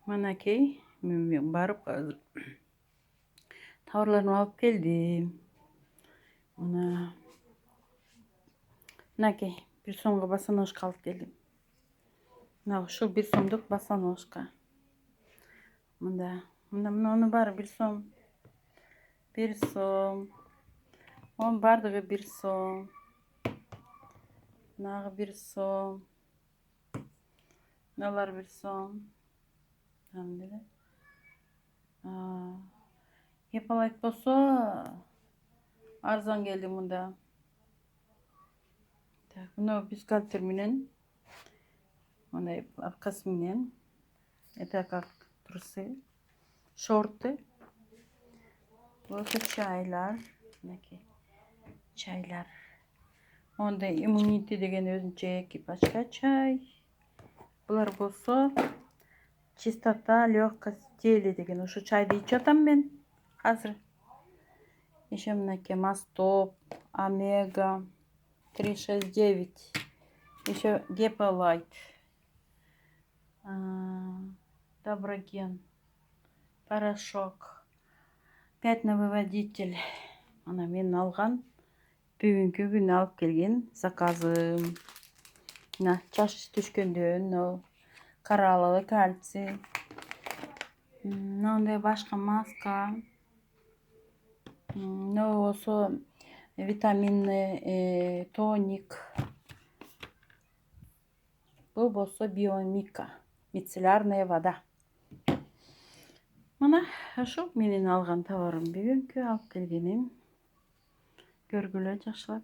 Manakey, men barıp tavırlarımı alıp geldim. Manakey, bir so'mga basanoşka alıp geldim. Şu bir so'mduk basanoşka. Mında onu var bir so'm. Bir so'm. On bardığı bir so'm. Nağı bir so'm. Nalar bir so'm. Tamam dedi. Yapalayt bolsa arzan geldi bunda. Bunu büzgalter menen. Mana arkası menen. Etak tursa. Şortu. Bu çaylar. Çaylar. Onda immunite degen özünçe başka çay. Bular bolsa чистота, легкость в теле деген. Ошо чайды ичип атам мен азыр. Еще мынакей Мастоп, Омега 369. Еще Геполайт. Доброген. Порошок. Пятновыводитель. Ана мен алган. Бүгүнкү күнү алып келген заказым. Мына чач түшкөндөн каралалы кальций. Мындай башка маска. Болсо витаминный тоник. Бул болсо биомика. Мицеллярная вода. Мына ошо менин алган товарым бүгүнкү алып келгеним. Көргүлө жакшылап.